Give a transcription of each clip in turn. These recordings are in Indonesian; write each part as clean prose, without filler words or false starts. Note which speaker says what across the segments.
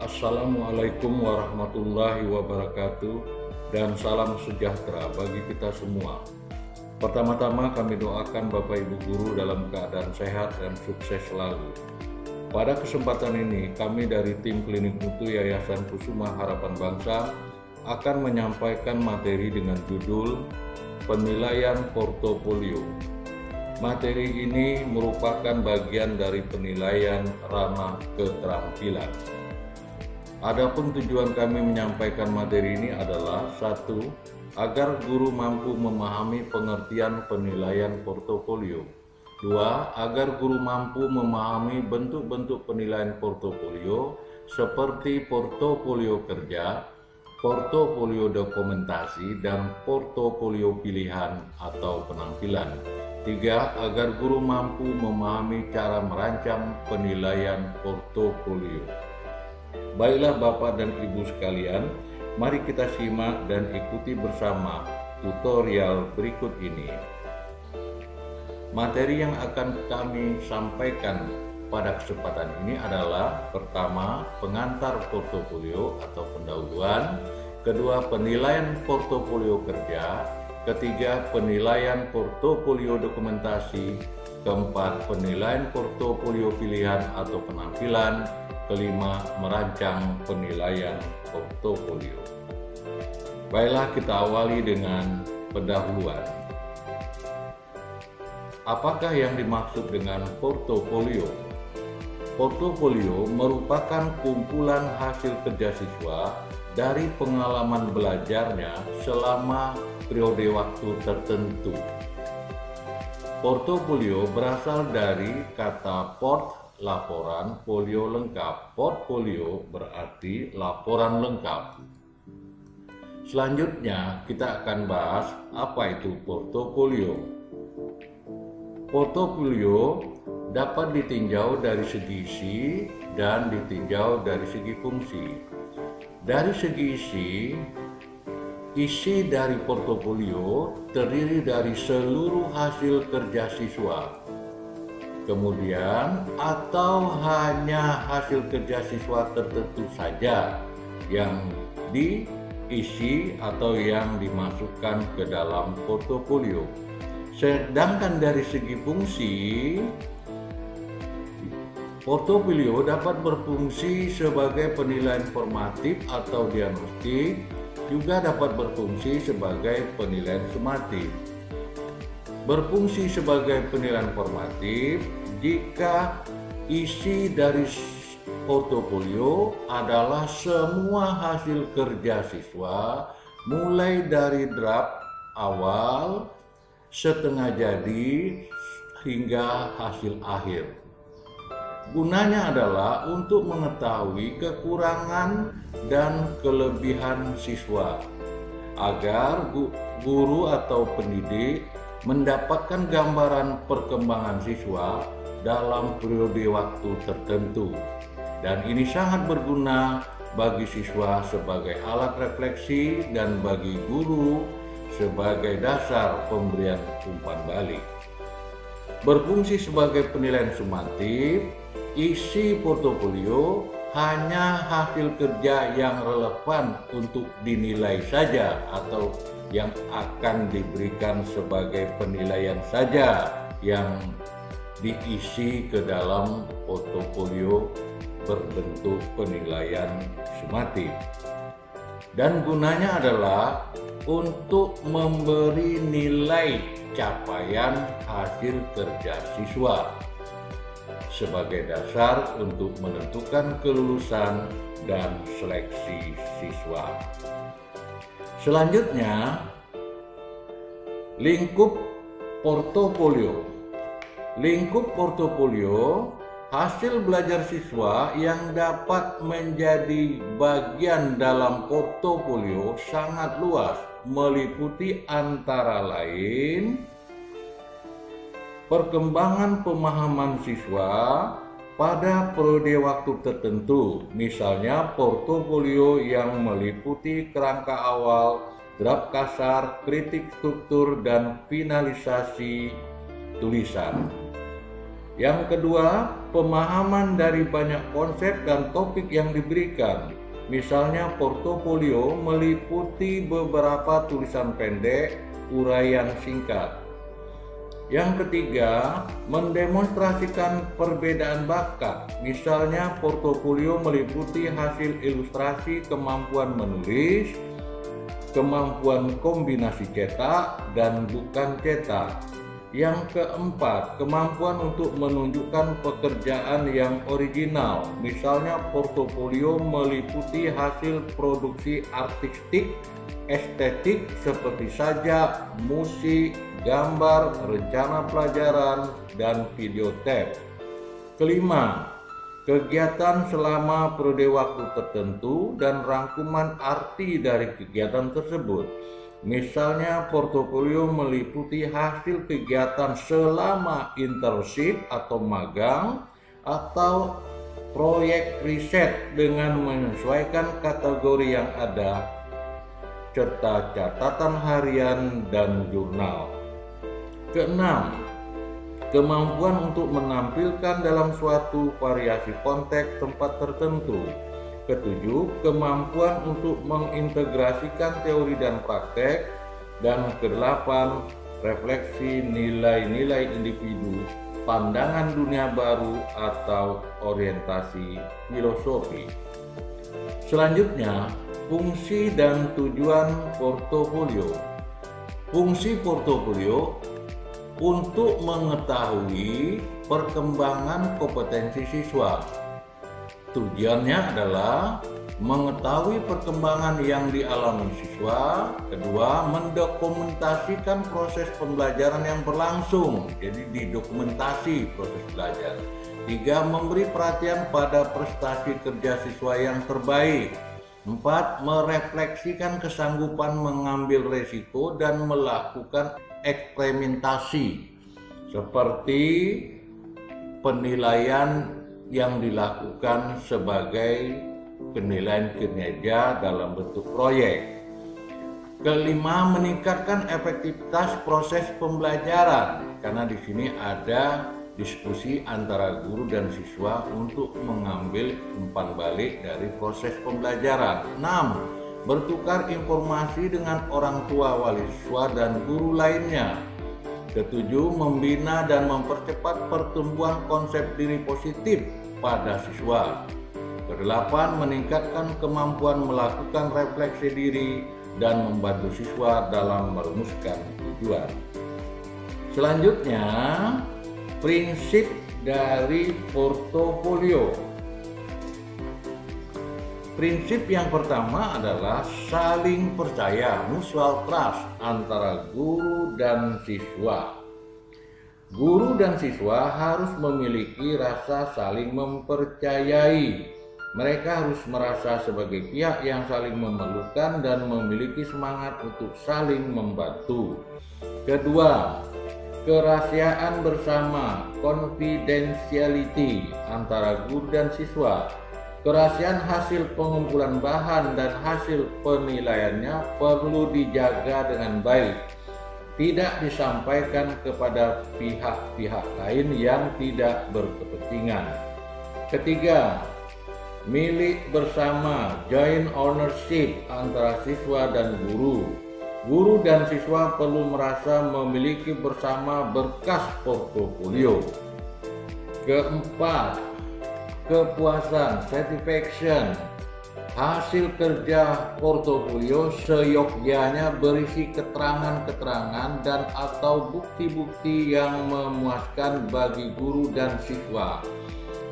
Speaker 1: Assalamualaikum warahmatullahi wabarakatuh dan salam sejahtera bagi kita semua. Pertama-tama kami doakan Bapak Ibu Guru dalam keadaan sehat dan sukses selalu. Pada kesempatan ini kami dari tim Klinik Mutu Yayasan Kusuma Harapan Bangsa akan menyampaikan materi dengan judul Penilaian Portofolio. Materi ini merupakan bagian dari penilaian ranah keterampilan. Adapun tujuan kami menyampaikan materi ini adalah 1. Agar guru mampu memahami pengertian penilaian portofolio. 2. Agar guru mampu memahami bentuk-bentuk penilaian portofolio seperti portofolio kerja, portofolio dokumentasi, dan portofolio pilihan atau penampilan. 3. Agar guru mampu memahami cara merancang penilaian portofolio. Baiklah Bapak dan Ibu sekalian, mari kita simak dan ikuti bersama tutorial berikut ini. Materi yang akan kami sampaikan pada kesempatan ini adalah: pertama, pengantar portofolio atau pendahuluan; kedua, penilaian portofolio kerja; ketiga, penilaian portofolio dokumentasi; keempat, penilaian portofolio pilihan atau penampilan; kelima, merancang penilaian portofolio. Baiklah, kita awali dengan pendahuluan. Apakah yang dimaksud dengan portofolio? Portofolio merupakan kumpulan hasil kerja siswa dari pengalaman belajarnya selama periode waktu tertentu. Portofolio berasal dari kata port, laporan, folio lengkap. Portfolio berarti laporan lengkap. Selanjutnya kita akan bahas apa itu portofolio. Portofolio dapat ditinjau dari segi isi dan ditinjau dari segi fungsi. Dari segi isi dari portofolio terdiri dari seluruh hasil kerja siswa. Kemudian atau hanya hasil kerja siswa tertentu saja yang diisi atau yang dimasukkan ke dalam portofolio. Sedangkan dari segi fungsi, portofolio dapat berfungsi sebagai penilaian formatif atau diagnostik, juga dapat berfungsi sebagai penilaian sumatif. Berfungsi sebagai penilaian formatif jika isi dari portofolio adalah semua hasil kerja siswa mulai dari draft awal, setengah jadi, hingga hasil akhir. Gunanya adalah untuk mengetahui kekurangan dan kelebihan siswa agar guru atau pendidik mendapatkan gambaran perkembangan siswa dalam periode waktu tertentu, dan ini sangat berguna bagi siswa sebagai alat refleksi dan bagi guru sebagai dasar pemberian umpan balik. Berfungsi sebagai penilaian sumatif, isi portofolio hanya hasil kerja yang relevan untuk dinilai saja atau yang akan diberikan sebagai penilaian saja yang diisi ke dalam portofolio berbentuk penilaian sumatif. Dan gunanya adalah untuk memberi nilai capaian hasil kerja siswa sebagai dasar untuk menentukan kelulusan dan seleksi siswa. Selanjutnya, lingkup portofolio. Lingkup portofolio hasil belajar siswa yang dapat menjadi bagian dalam portofolio sangat luas, meliputi antara lain perkembangan pemahaman siswa pada periode waktu tertentu, misalnya portofolio yang meliputi kerangka awal, draft kasar, kritik struktur, dan finalisasi tulisan. Yang kedua, pemahaman dari banyak konsep dan topik yang diberikan. Misalnya portofolio meliputi beberapa tulisan pendek, uraian singkat. Yang ketiga, mendemonstrasikan perbedaan bakat. Misalnya portofolio meliputi hasil ilustrasi, kemampuan menulis, kemampuan kombinasi cetak dan bukan cetak. Yang keempat, kemampuan untuk menunjukkan pekerjaan yang original. Misalnya portofolio meliputi hasil produksi artistik, estetik seperti sajak, musik, gambar, rencana pelajaran, dan video tape. Kelima, kegiatan selama periode waktu tertentu dan rangkuman arti dari kegiatan tersebut. Misalnya portofolio meliputi hasil kegiatan selama internship atau magang atau proyek riset dengan menyesuaikan kategori yang ada serta catatan harian dan jurnal. Keenam, kemampuan untuk menampilkan dalam suatu variasi konteks tempat tertentu. Ketujuh, kemampuan untuk mengintegrasikan teori dan praktek. Dan kedelapan, refleksi nilai-nilai individu, pandangan dunia baru atau orientasi filosofi. Selanjutnya, fungsi dan tujuan portofolio. Fungsi portofolio untuk mengetahui perkembangan kompetensi siswa. Tujuannya adalah mengetahui perkembangan yang dialami siswa. Kedua, mendokumentasikan proses pembelajaran yang berlangsung, jadi didokumentasi proses belajar. Tiga, memberi perhatian pada prestasi kerja siswa yang terbaik. Empat, merefleksikan kesanggupan mengambil resiko dan melakukan eksperimentasi seperti penilaian yang dilakukan sebagai penilaian kinerja dalam bentuk proyek. Kelima, meningkatkan efektivitas proses pembelajaran, karena di sini ada diskusi antara guru dan siswa untuk mengambil umpan balik dari proses pembelajaran. 6. Bertukar informasi dengan orang tua, wali siswa, dan guru lainnya. Ketujuh, membina dan mempercepat pertumbuhan konsep diri positif pada siswa. Kedelapan, meningkatkan kemampuan melakukan refleksi diri dan membantu siswa dalam merumuskan tujuan. Selanjutnya, prinsip dari portofolio. Prinsip yang pertama adalah saling percaya, mutual trust antara guru dan siswa. Guru dan siswa harus memiliki rasa saling mempercayai. Mereka harus merasa sebagai pihak yang saling memerlukan dan memiliki semangat untuk saling membantu. Kedua, kerahasiaan bersama, confidentiality antara guru dan siswa. Kerahasiaan hasil pengumpulan bahan dan hasil penilaiannya perlu dijaga dengan baik. Tidak disampaikan kepada pihak-pihak lain yang tidak berkepentingan. Ketiga, milik bersama, joint ownership antara siswa dan guru. Guru dan siswa perlu merasa memiliki bersama berkas portofolio. Keempat, kepuasan, satisfaction. Hasil kerja portofolio seyogyanya berisi keterangan-keterangan dan atau bukti-bukti yang memuaskan bagi guru dan siswa.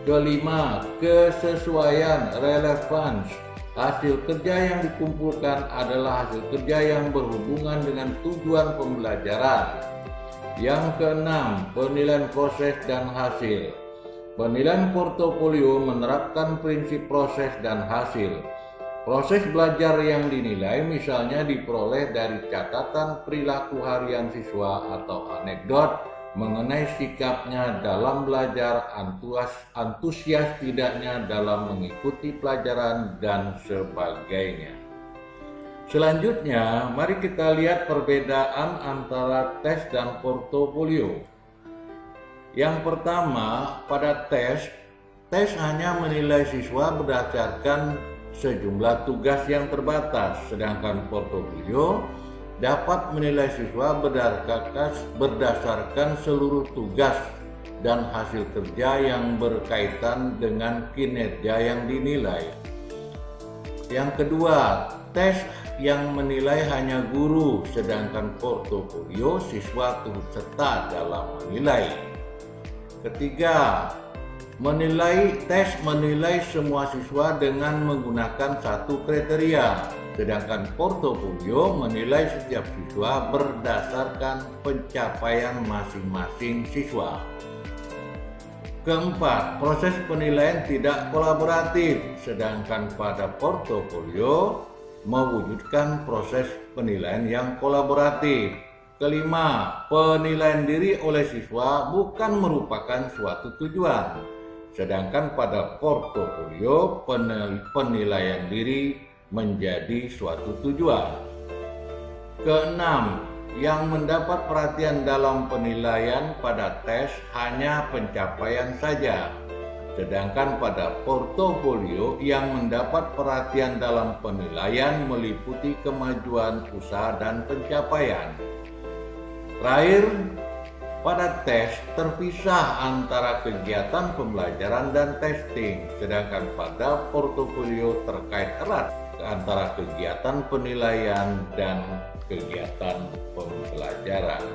Speaker 1: Kelima, kesesuaian, relevance. Hasil kerja yang dikumpulkan adalah hasil kerja yang berhubungan dengan tujuan pembelajaran. Yang keenam, penilaian proses dan hasil. Penilaian portofolio menerapkan prinsip proses dan hasil. Proses belajar yang dinilai misalnya diperoleh dari catatan perilaku harian siswa atau anekdot mengenai sikapnya dalam belajar, antusias tidaknya dalam mengikuti pelajaran, dan sebagainya. Selanjutnya, mari kita lihat perbedaan antara tes dan portofolio. Yang pertama, pada tes hanya menilai siswa berdasarkan sejumlah tugas yang terbatas, sedangkan portofolio dapat menilai siswa berdasarkan seluruh tugas dan hasil kerja yang berkaitan dengan kinerja yang dinilai. Yang kedua, tes yang menilai hanya guru, sedangkan portofolio siswa turut serta dalam menilai. Ketiga, tes menilai semua siswa dengan menggunakan satu kriteria, sedangkan portofolio menilai setiap siswa berdasarkan pencapaian masing-masing siswa. Keempat, proses penilaian tidak kolaboratif, sedangkan pada portofolio mewujudkan proses penilaian yang kolaboratif. Kelima, penilaian diri oleh siswa bukan merupakan suatu tujuan, sedangkan pada portofolio penilaian diri menjadi suatu tujuan. Keenam, yang mendapat perhatian dalam penilaian pada tes hanya pencapaian saja, sedangkan pada portofolio yang mendapat perhatian dalam penilaian meliputi kemajuan usaha dan pencapaian. Terakhir, pada tes terpisah antara kegiatan pembelajaran dan testing, sedangkan pada portofolio terkait erat antara kegiatan penilaian dan kegiatan pembelajaran.